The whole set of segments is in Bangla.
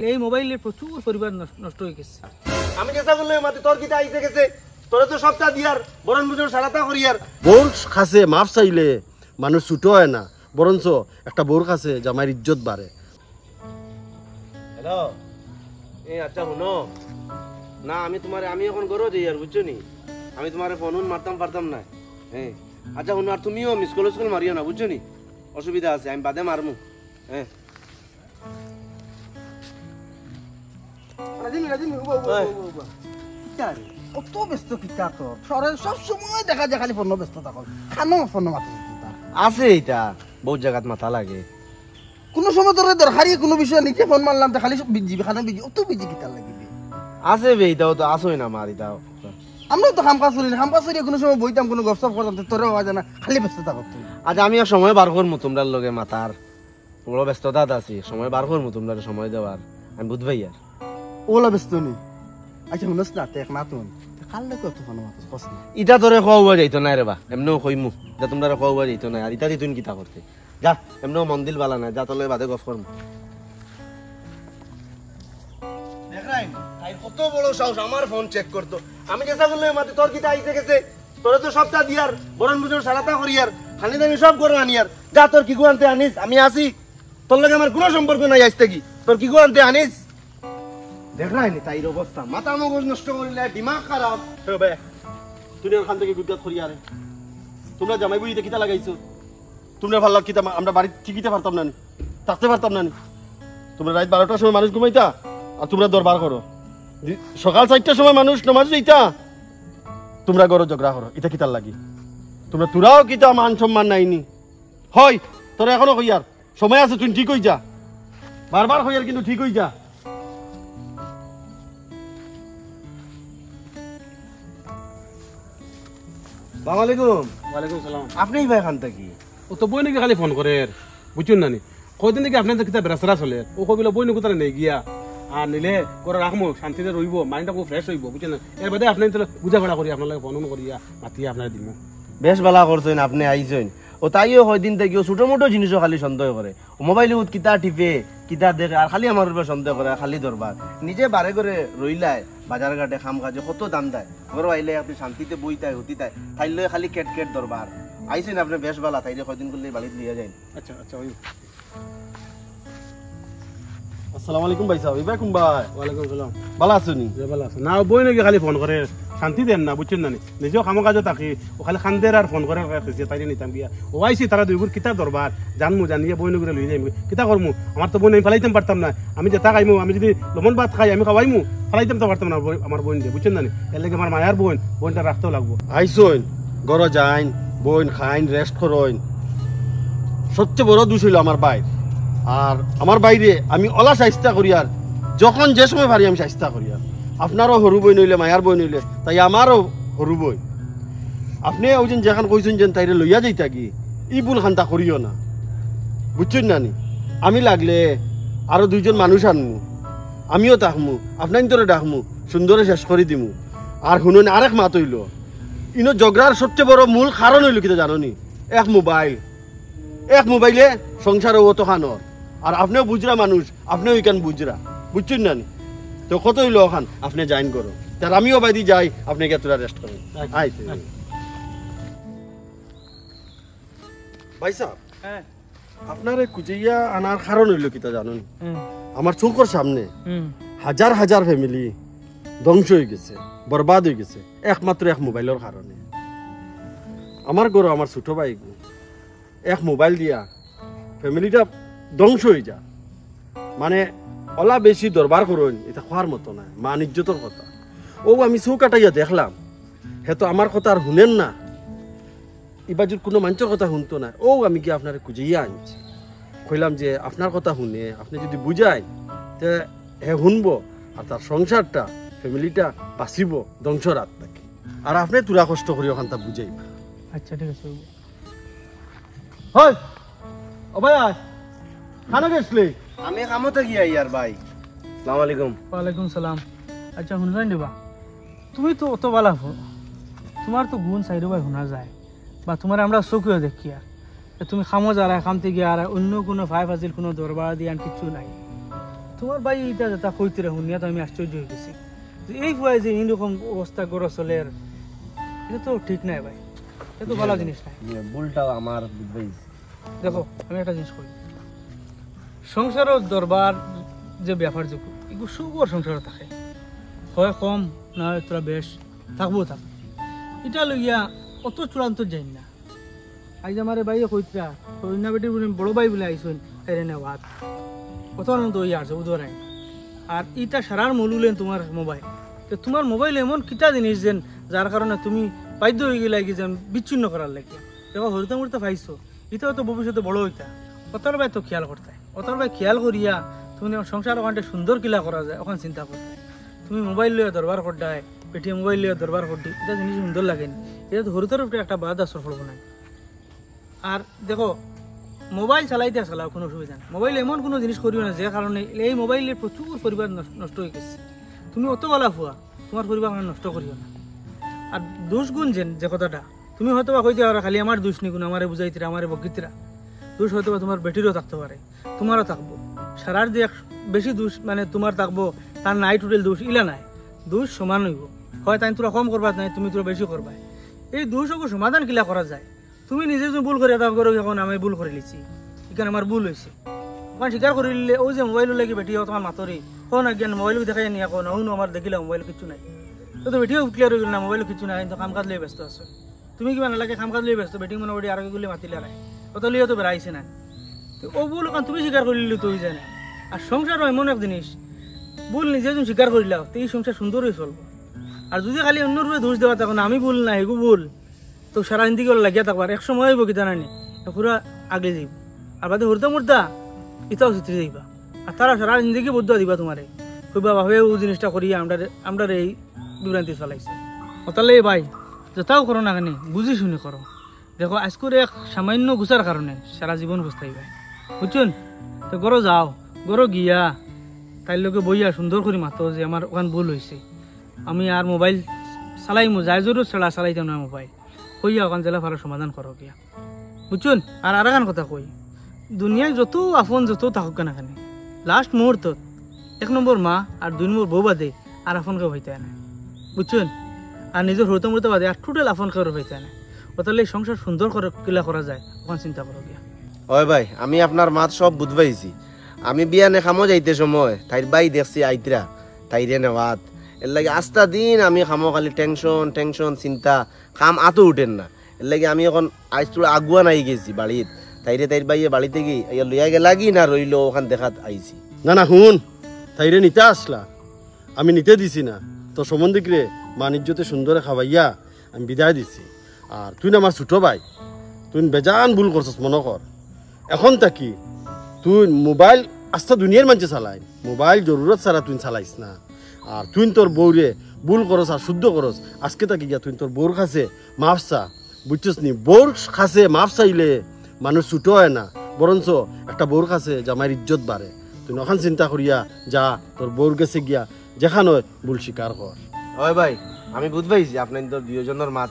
এই মোবাইলে প্রচুর পরিবার নষ্ট হয়ে গেছে। আমি চেষ্টা করলে মাতে তোর কিতা আইছে গেছে, তোরে তো সপ্তাহ দিয়ার বরণ বুঝন সারাতা করিয়ার। বোর খাসে মাফ চাইলে মানুষ ছুট হয় না, বরঞ্চ একটা বোর খাসে জামাইয়ের ইজ্জত বাড়ে। হ্যালো, এই আচ্ছা শুনো না, আমি এখন গরো যাই আর বুঝছো নি, আমি তোমার ফোন মারতাম পারতাম না। হ্যাঁ আচ্ছা শুনো, আর তুমিও মিস কল মারিও না বুঝছো নি, অসুবিধা আছে, আমি বাদে মারমু। হ্যাঁ কত ব্যস্ত কিতা তোর সরে সব সময় দেখা যায় খালি ফোন ব্যস্ত থাকো, খানো ফোন মাথা আছে এইটা বহুত জায়গাত মাথা লাগে। কোনো সময় তোর দরকারি কোনো বিষয় নিতে ফোন মারলাম তো খালি বিজি খানো বিজি, অত বিজি কিতা লাগবে আছে বে, এটাও তো আসোই না মার, এটাও আমরা তো কাম কাজ করি না, কাম কাজ করি কোনো সময় বইতাম কোনো গপসপ করতাম, তোরে হওয়া যায় না, খালি ব্যস্ত থাকো তুই। আজ আমি আর সময় বার করমু তোমরার লগে মাতার বড় ব্যস্ততা আছি, সময় বার করমু তোমরা সময় দেওয়ার, আমি বুঝবাই আর ওলা ব্যস্ত নি। আচ্ছা শুনস না দেখ না তুই কাল লাগে কত ফোন মারছিস কস না, ইটা তোরে খাওয়া যাইতো না রে বা, এমনিও কইমু যা তোমরা খাওয়া যাইতো না, আর ইটা তুই কিতা করতে যা, এমনিও মন্দির বালা না, যা তোর লগে বাদে গপ করমু। দেখ রাই তাই কত বড় সাহস আমার ফোন চেক করতো, আমি চেষ্টা করলে মাতে তোর কিতা আইছে গেছে, তোরে তো সপ্তাহ দিয়ার বরণ বুঝন সারাতা করিয়ার, খালি দামি সব করে আনিয়ার, যা তোর কি গুয়ানতে আনিস, আমি আসি, তোর লগে আমার কোনো সম্পর্ক নাই আজ থেকে, তোর কি গুয়ানতে আনিস। দেখ রাই নি তাইর অবস্থা, মাথা মগজ নষ্ট করিলে, দিমাগ খারাপ হবে। তুই ওখান থেকে গুজরাট করিয়ারে, তোমরা জামাই বুঝিতে কিতা লাগাইছো, তোমরা ভালো কিতা আমরা বাড়ি ঠিকিতে পারতাম না, থাকতে পারতাম না। তোমরা রাত 12টার সময় মানুষ ঘুমাইতা আর তোমরা দরবার করো, সকাল 4টার সময় মানুষ নামাজ যাইতা, তোমরা গরো ঝগড়া করো, এটা কিতার লাগি। তোরাও কিতা মান সম্মান নাইনি হয়, তোরা এখনো কইয়ার সময় আছে, তুই ঠিক হই যা, বারবার কইয়ার কিন্তু ঠিক হই যা। ওয়ালাইকুম সালাম। আপনি ভাই খান থাকি ও তো বই নাকি খালি ফোন করে বুঝছেন না নি, কয়দিন থেকে আপনার কিতা বেড়াচরা চলে, ও কবিলা বই নাকি তারা নেই গিয়া আর নিলে করে রাখবো, শান্তিতে রইব, মাইন্ডটা খুব ফ্রেশ হইব বুঝছেন না। এর বাদে আপনি বুঝা পড়া করি আপনার ফোন করিয়া মাতিয়ে আপনার দিব। বেশ ভালো করছেন আপনি আইছেন, ও তাইও কয়দিন থেকে ছোট মোটো জিনিসও খালি সন্দেহ করে, মোবাইল কিতা টিপে কিতা দেখে আর খালি আমার উপর সন্দেহ করে, খালি দরবার নিজে বারে করে রইলায়, বাজার ঘাটে খাম কাজে কত দাম দেয়, ঘরে আইলে আপনি শান্তিতে বইতায় হতিতায়, তাইলে খালি কেট কেট দরবার আইছেন আপনি, বেশ ভালো, তাইলে কয়দিন করলে বাড়িতে লিয়ে যায়। আচ্ছা আচ্ছা ওই আসসালামু আলাইকুম ভাই সাহেব, ভাই ভাই ওয়ালাইকুম সালাম। ভালো আছেনি? ভালো আছে না, বই নাকি খালি ফোন করে শান্তি দেন না বুঝছেন না নি, নিজেও কামো কাজে থাকি, ও খালি খান্দের আর ফোন করে তাই নিতাম গিয়া, ও আইসি তারা দুইগুর কিতা দরবার জানমু, জানিয়ে বই নগরে লই যাইমু, কিতা করমু, আমার তো বই আমি ফেলাইতাম পারতাম না, আমি যেটা খাইমু, আমি যদি লবণ ভাত খাই আমি খাওয়াইমু, ফেলাইতাম তো পারতাম না আমার বোন দিয়ে বুঝছেন না নি, এর লাগে আমার মায়ার বোনটা রাখতেও লাগবো। আইসন ঘরে যাইন, বোন খাইন, রেস্ট করইন, সবচেয়ে বড় দোষ হইল আমার বাইর, আর আমার বাইরে আমি অলা চেষ্টা করি, আর যখন যে সময় পারি আমি চেষ্টা করি, আর আপনারও সরু বই নইলে মায়ার বই নইলে তাই আমারও সরু বই, আপনি ওই যেখান কইছেন যে তাইরে লইয়া যাইতা কি, ই ভুল খান্তা করিও না বুঝছেন না নি। আমি লাগলে আরো দুইজন মানুষ আনমু, আমিও থাকমু, আপনার তোরে ডাকমু, সুন্দরে শেষ করে দিমু। আর শুনুন আরেক মাত হইল, ইনো ঝগড়ার সবচেয়ে বড় মূল কারণ হইল কিতা জানো নি, এক মোবাইলে সংসার ও তো খানোর, আর আপনিও বুঝরা মানুষ, আপনিও ইকান বুঝরা বুঝছেন না নি, তো কত হইলো ওখান আপনি জয়েন করো, তার আমিও বাইদি যাই, আপনি গিয়ে তোরা রেস্ট করেন। আইতে ভাই সাহেব, হ্যাঁ আপনারে কুজিয়া আনার কারণ হইল কিতা জানুন, আমার চৌকর সামনে হাজার হাজার ফ্যামিলি ধ্বংস হয়ে গেছে, বরবাদ হয়ে গেছে একমাত্র এক মোবাইলের কারণে। আমার গরো আমার ছোট ভাই এক মোবাইল দিয়া ফ্যামিলিটা ধ্বংস হয়ে যা, মানে অলা বেশি দরবার করুন, এটা খাওয়ার মতো না, মান ইজ্জতের কথা। ও আমি চৌ কাটাইয়া দেখলাম, হে তো আমার কথা আর শুনেন না, ইবাজুর কোনো মানুষের কথা শুনতো না। ও আমি কি আপনার খুঁজিয়া আনছি, কইলাম যে আপনার কথা শুনে আপনি যদি বুঝাই তে হে শুনবো, আর তার সংসারটা ফ্যামিলিটা বাঁচিব ধ্বংসর হাত থেকে, আর আপনি তুরা কষ্ট করি ওখান তা বুঝাইবা। আচ্ছা ঠিক আছে। হয় ও ভাই খানা গেছলে? আমি কামতে গিয়া ইয়ার ভাই। আসসালামু আলাইকুম। ওয়ালাইকুম সালাম। আচ্ছা শুনবেন দিবা, তুমি তো অত বালা হো, তোমার তো গুণ সাইডে ভাই শোনা যায়, বা তোমার আমরা চোখেও দেখি, আর তুমি খামো যারা খামতে গিয়ে আর অন্য কোনো ভাই ফাজিল কোনো দরবার দিয়ে আর কিছু নাই, তোমার ভাই এটা যেটা কইতে রে শুনিয়া তো আমি আশ্চর্য হয়ে গেছি যে এই ভয় যে এইরকম অবস্থা গড় চলের এটা তো ঠিক নাই ভাই, এটা তো ভালো জিনিস নাই। ভুলটাও আমার বুঝবাইছি। দেখো আমি একটা জিনিস করি, সংসারের দরবার যে ব্যাপার যোগ্য এগুলো সবর সংসারে থাকে, হয় কম না হয় তোরা বেশ থাকবো থাক, এটা লইয়া অত চূড়ান্ত যাই না। আজ আমার বাইরে কইতরা কইনা বেটির বড় ভাই বলে আইসুন এর নেওয়াত কত আনন্দ হইয়া আসছে বুধবার। আর এটা সারার মূল হলেন তোমার মোবাইল। তো তোমার মোবাইল এমন কিটা জিনিস যেন যার কারণে তুমি বাধ্য হয়ে গেলে কি যেন বিচ্ছিন্ন করার লাগে। দেখো হরিতা মুড়িতে পাইছো, এটাও তো ভবিষ্যতে বড় হইতা, অতর ভাই তো খেয়াল করতে, অতর ভাই খেয়াল করিয়া তুমি সংসার ওখানটা সুন্দর কিলা করা যায় ওখানে চিন্তা করতে। তুমি মোবাইল লইয়া দরবার করডায়, পেটিএম মোবাইল লইয়া দরবার করডি, এটা জিনিস সুন্দর লাগেনি, এটা তো হরিতার উপরে একটা বাদ আসর পড়বো না। আর দেখো মোবাইল চালাইতে চালাও কোনো অসুবিধা নেই, মোবাইল এমন কোনো জিনিস করিও না যে কারণে এই মোবাইলে প্রচুর পরিবার নষ্ট হয়ে গেছে। তুমি অত বেলা ফুয়া তোমার পরিবার নষ্ট করিও না। আর দোষ গুণ যে কথাটা তুমি হয়তো বা কইতে পারো খালি আমার দোষ নিগুণ, আমারে বুঝাইতিরা আমারে বকিতিরা, দোষ হয়তো বা তোমার বেটিরও থাকতে পারে, তোমারও থাকবো। সারার যে বেশি দোষ মানে তোমার থাকবো তার নাই টোটাল দোষ ইলা নাই, দোষ সমান হইব, হয় তাই তোরা কম করবা নাই তুমি তোরা বেশি করবা। এই দোষকে সমাধান কিলা করা যায়, তুমি নিজে যদি ভুল করে এটা করো এখন আমি ভুল করে লিছি এখানে আমার ভুল হয়েছে ওখানে স্বীকার করে নিলে ওই যে মোবাইল লাগে বেটি তোমার মাতরে কোন জ্ঞান মোবাইল দেখাই নিয়ে কোন অন্য আমার দেখিলাম মোবাইল কিছু নাই, তো বেটিও ক্লিয়ার হয়ে গেল না মোবাইল কিছু নাই, কিন্তু কাম কাজ লিয়ে ব্যস্ত আছো তুমি, কিবা নালাগে কাম কাজ লিয়ে ব্যস্ত, বেটি মনে বেটি আর গুলি মাতিলে রায় অত লিয়ে তো বেড়াইছে না। তো ও ভুল ওখান তুমি স্বীকার করে নিলে তুই জানে। আর সংসার এমন এক জিনিস ভুল নিজে তুমি স্বীকার করিলাও তো এই সংসার সুন্দর হয়ে চলবো। আর যদি খালি অন্য রূপে দোষ দেওয়া তখন আমি ভুল না এগু ভুল তো সারা জিন্দিগি লাগিয়া থাকবার এক সময় হইব কিতা নানি পুরা আগে যাইব। আর বাদে হরতা মুর্দা ইটাও চিত্রি যাইবা, আর তারা সারা জিন্দিগি বদ্ধ দিবা তোমারে কইবা ভাবে ও জিনিসটা করিয়া আমরা এই বিভ্রান্তি চালাইছে। তাহলে ভাই যেটাও করো না কেন বুঝি শুনে করো। দেখো আজকের এক সামান্য গুছার কারণে সারা জীবন বুঝতেই ভাই বুঝছেন। তো গরো যাও, গরো গিয়া তাই লোকে বইয়া সুন্দর করে মাতো যে আমার ওখান ভুল হয়েছে, আমি আর মোবাইল চালাইমো যাই জরুর ছাড়া চালাইতাম না মোবাইল, কইয়া ওখান জেলা ভালো সমাধান করো গিয়া বুঝছেন। আর আরেকখান কথা কই, দুনিয়ায় যত আপন যত থাকুক না কেন লাস্ট মুহূর্ত 1 নম্বর মা আর 2 নম্বর বউ বাদে আর আপন কেউ হইতে না বুঝছেন। আর নিজের হইতে মরতে বাদে আর টোটাল আপন কেউ হইতে না। তাহলে সংসার সুন্দর করে কিলা করা যায় ওখান চিন্তা করো গিয়া। ওই ভাই আমি আপনার মাত সব বুঝবাইছি, আমি বিয়া নেখামো যাইতে সময় তাইর বাই দেখছি আইতরা তাইরে নেওয়াত এর লাগে আস্তা দিন আমি খামো খালি টেনশন চিন্তা কাম আতো উঠেন না। এর লাগে আমি এখন আজ তোরা আগুয়া নাই গেছি বাড়িত, তাইর বাইয়ে বাড়িতে গিয়ে লইয়া গেলা কি না রইলো ওখান দেখাত আইছি। না শুন, তাইরে নিতে আসলা, আমি নিতে দিছি না তো সম্বন্ধিক রে বাণিজ্যতে সুন্দরে খাওয়াইয়া আমি বিদায় দিছি। আর তুই না আমার ছোট ভাই, তুই বেজান ভুল করছিস মনে কর। এখন তাকি তুই মোবাইল আস্থা দুনিয়ার মানুষে চালাই, মোবাইল জরুরত ছাড়া তুই চালাইস না। আর তুই তোর বউরে ভুল করস আর শুদ্ধ করস, আজকে তাকি গিয়া তুই তোর বউর কাছে মাফ চা বুঝছিস নি। বউর কাছে মাফ চাইলে মানুষ ছুটো হয় না, বরঞ্চ একটা বউর কাছে জামাইয়ের ইজ্জত বাড়ে। তুই নখান চিন্তা করিয়া যা তোর বউর কাছে গিয়া যেখানে ভুল স্বীকার কর। ওই ভাই আমি বুঝবাইছি আপনার তোর দুজনের মাত,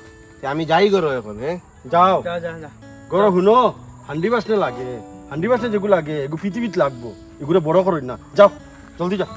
আমি যাই করো এখন। হ্যাঁ যাও যা যা যা গরো শুনো, হান্ডি বাসনে লাগে, হান্ডি বাসনে যেগুলো লাগে এগুলো পৃথিবীত লাগবো, এগুলো বড় করো না। যাও জলদি যাও।